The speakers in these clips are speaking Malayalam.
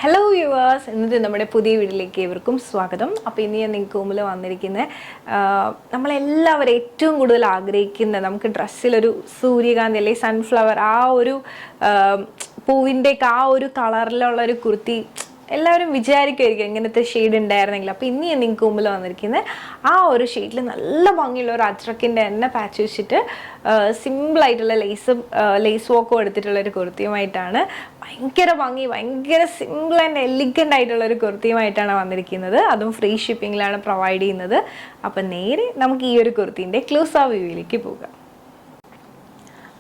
Hello viewers, ഇന്നത്തെ നമ്മുടെ പുതിയ വീഡിയോയിലേക്ക് ഏവർക്കും സ്വാഗതം. അപ്പോൾ ഇന്ന് ഞാൻ നിങ്ങൾക്ക് മുമ്പിൽ വന്നിരിക്കുന്ന നമ്മളെല്ലാവരും ഏറ്റവും കൂടുതൽ ആഗ്രഹിക്കുന്ന നമുക്ക് ഡ്രസ്സിൽ ഒരു സൂര്യകാന്തി അല്ലെങ്കിൽ സൺഫ്ലവർ ആ ഒരു പൂവിന്റെ ആ ഒരു കളറിലുള്ള ഒരു കുർത്തി എല്ലാവരും വിചാരിക്കുമായിരിക്കും എങ്ങനത്തെ ഷെയ്ഡ് ഉണ്ടായിരുന്നെങ്കിൽ. അപ്പോൾ ഇന്ന് ഞാൻ നിങ്ങൾക്ക് മുമ്പിൽ വന്നിരിക്കുന്നത് ആ ഒരു ഷെയ്ഡിൽ നല്ല ഭംഗിയുള്ള ഒരു അജ്രക്കിൻ്റെ തന്നെ പാച്ച് വെച്ചിട്ട് സിമ്പിളായിട്ടുള്ള ലേസ് വർക്കും എടുത്തിട്ടുള്ള ഒരു കുർത്തിയുമായിട്ടാണ്. ഭയങ്കര ഭംഗി, ഭയങ്കര സിമ്പിൾ ആൻഡ് എലിഗൻ്റ് ആയിട്ടുള്ള ഒരു കുർത്തിയുമായിട്ടാണ് വന്നിരിക്കുന്നത്. അതും ഫ്രീ ഷിപ്പിങ്ങിലാണ് പ്രൊവൈഡ് ചെയ്യുന്നത്. അപ്പം നേരെ നമുക്ക് ഈ ഒരു കുർത്തീൻ്റെ ക്ലോസ് ആ വ്യൂവിലേക്ക് പോകാം.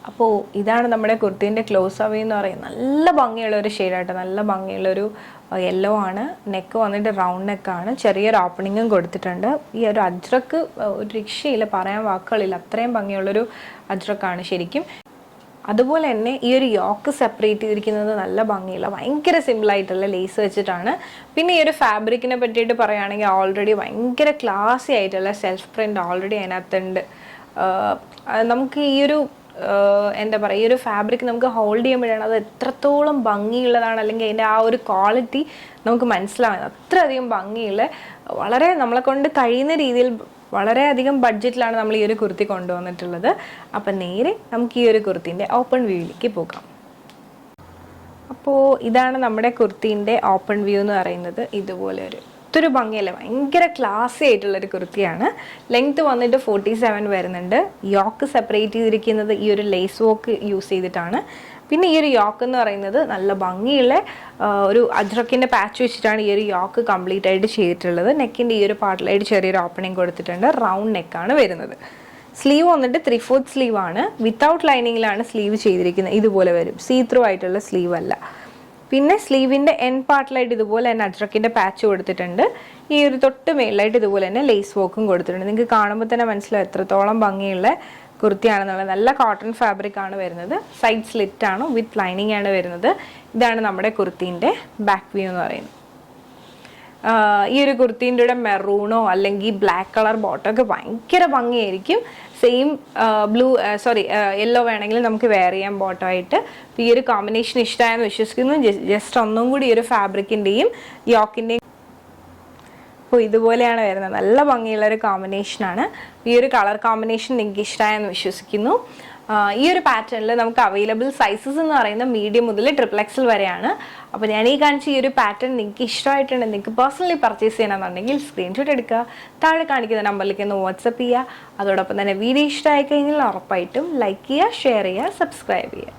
അപ്പോൾ ഇതാണ് നമ്മുടെ കുർത്തീൻ്റെ ക്ലോസ് അവേ എന്ന് പറയുന്നത്. നല്ല ഭംഗിയുള്ള ഒരു ഷെയ്ഡായിട്ട്, നല്ല ഭംഗിയുള്ളൊരു യെല്ലോ ആണ്. നെക്ക് വന്നിട്ട് റൗണ്ട് നെക്കാണ്, ചെറിയൊരു ഓപ്പണിങ്ങും കൊടുത്തിട്ടുണ്ട്. ഈ ഒരു അജ്രക്ക് ഒരു രക്ഷയില്ല, പറയാൻ വാക്കുകളില്ല, അത്രയും ഭംഗിയുള്ളൊരു അജ്രക്കാണ് ശരിക്കും. അതുപോലെ തന്നെ ഈ ഒരു യോക്ക് സെപ്പറേറ്റ് ചെയ്തിരിക്കുന്നത് നല്ല ഭംഗിയില്ല, ഭയങ്കര സിമ്പിളായിട്ടുള്ള ലേസ് വെച്ചിട്ടാണ്. പിന്നെ ഈ ഒരു ഫാബ്രിക്കിനെ പറ്റിയിട്ട് പറയുകയാണെങ്കിൽ ഓൾറെഡി ഭയങ്കര ക്ലാസി ആയിട്ടുള്ള സെൽഫ് പ്രിൻ്റ് ഓൾറെഡി അതിനകത്തുണ്ട്. നമുക്ക് ഈ ഒരു എന്താ പറയുക, ഈ ഒരു ഫാബ്രിക് നമുക്ക് ഹോൾഡ് ചെയ്യുമ്പോഴാണ് അത് എത്രത്തോളം ഭംഗിയുള്ളതാണ്, അല്ലെങ്കിൽ അതിൻ്റെ ആ ഒരു ക്വാളിറ്റി നമുക്ക് മനസ്സിലാവുന്നത്. അത്രയധികം ഭംഗിയുള്ള, വളരെ നമ്മളെ കൊണ്ട് കഴിയുന്ന രീതിയിൽ വളരെയധികം ബഡ്ജറ്റിലാണ് നമ്മൾ ഈ ഒരു കുർത്തി കൊണ്ടുവന്നിട്ടുള്ളത്. അപ്പം നേരെ നമുക്ക് ഈ ഒരു കുർത്തിൻ്റെ ഓപ്പൺ വ്യൂയിലേക്ക് പോകാം. അപ്പോൾ ഇതാണ് നമ്മുടെ കുർത്തീൻ്റെ ഓപ്പൺ വ്യൂ എന്ന് പറയുന്നത്. ഇതുപോലെ ഒത്തിരി ഭംഗിയല്ലേ, ഭയങ്കര ക്ലാസി ആയിട്ടുള്ളൊരു കുർത്തിയാണ്. ലെങ്ത് വന്നിട്ട് 47 വരുന്നുണ്ട്. യോക്ക് സെപ്പറേറ്റ് ചെയ്തിരിക്കുന്നത് ഈ ഒരു ലേസ് വർക്ക് യൂസ് ചെയ്തിട്ടാണ്. പിന്നെ ഈ ഒരു യോക്ക് എന്ന് പറയുന്നത് നല്ല ഭംഗിയുള്ള ഒരു അജ്രക്കിൻ്റെ പാച്ച് വെച്ചിട്ടാണ് ഈ ഒരു യോക്ക് കംപ്ലീറ്റ് ആയിട്ട് ചെയ്തിട്ടുള്ളത്. നെക്കിൻ്റെ ഈ ഒരു പാർട്ടിലായിട്ട് ചെറിയൊരു ഓപ്പണിങ് കൊടുത്തിട്ടുണ്ട്. റൗണ്ട് നെക്കാണ് വരുന്നത്. സ്ലീവ് വന്നിട്ട് 3/4 സ്ലീവ് ആണ്. വിത്തൗട്ട് ലൈനിങ്ങിലാണ് സ്ലീവ് ചെയ്തിരിക്കുന്നത്. ഇതുപോലെ വരും, സീ ത്രൂ ആയിട്ടുള്ള സ്ലീവ് അല്ല. പിന്നെ സ്ലീവിൻ്റെ എൻ പാർട്ടിലായിട്ട് ഇതുപോലെ തന്നെ അജ്രക്കിൻ്റെ പാച്ച് കൊടുത്തിട്ടുണ്ട്. ഈ ഒരു തൊട്ട് മേളിലായിട്ട് ഇതുപോലെ തന്നെ ലേസ് വർക്കും കൊടുത്തിട്ടുണ്ട്. നിങ്ങൾക്ക് കാണുമ്പോൾ തന്നെ മനസ്സിലാവും എത്രത്തോളം ഭംഗിയുള്ള കുർത്തിയാണെന്നുള്ളത്. നല്ല കോട്ടൺ ഫാബ്രിക് ആണ് വരുന്നത്. സൈഡ് സ്ലിറ്റ് ആണ്, വിത്ത് ലൈനിങ് ആണ് വരുന്നത്. ഇതാണ് നമ്മുടെ കുർത്തീൻ്റെ ബാക്ക് വ്യൂ എന്ന് പറയുന്നത്. ഈ ഒരു കുർത്തീൻ്റെ കൂടെ മെറൂണോ അല്ലെങ്കിൽ ബ്ലാക്ക് കളർ ബോട്ടം ഒക്കെ ഭയങ്കര ഭംഗിയായിരിക്കും. സെയിം യെല്ലോ വേണമെങ്കിൽ നമുക്ക് വെയർ ചെയ്യാം ബോട്ടമായിട്ട്. ഈ ഒരു കോമ്പിനേഷൻ ഇഷ്ടമായെന്ന് വിശ്വസിക്കുന്നു. ജസ്റ്റ് ഒന്നും കൂടി ഈ ഒരു ഫാബ്രിക്കിൻ്റെയും യോക്കിൻ്റെയും അപ്പോൾ ഇതുപോലെയാണ് വരുന്നത്. നല്ല ഭംഗിയുള്ളൊരു കോമ്പിനേഷനാണ്. ഈ ഒരു കളർ കോമ്പിനേഷൻ നിങ്ങൾക്ക് ഇഷ്ടമായെന്ന് വിശ്വസിക്കുന്നു. ഈ ഒരു പാറ്റേണിൽ നമുക്ക് അവൈലബിൾ സൈസസ് എന്ന് പറയുന്നത് മീഡിയം മുതൽ XXL വരെയാണ്. അപ്പോൾ ഞാൻ ഈ കാണിച്ച ഈ ഒരു പാറ്റേൺ നിങ്ങൾക്ക് ഇഷ്ടമായിട്ടുണ്ട്, നിങ്ങൾക്ക് പേഴ്സണലി പർച്ചേസ് ചെയ്യണമെന്നുണ്ടെങ്കിൽ സ്ക്രീൻഷോട്ട് എടുക്കുക, താഴെ കാണിക്കുന്ന നമ്പറിലേക്ക് ഒന്ന് വാട്സപ്പ് ചെയ്യുക. അതോടൊപ്പം തന്നെ വീഡിയോ ഇഷ്ടമായി കഴിഞ്ഞാൽ ഉറപ്പായിട്ടും ലൈക്ക് ചെയ്യുക, ഷെയർ ചെയ്യുക, സബ്സ്ക്രൈബ് ചെയ്യുക.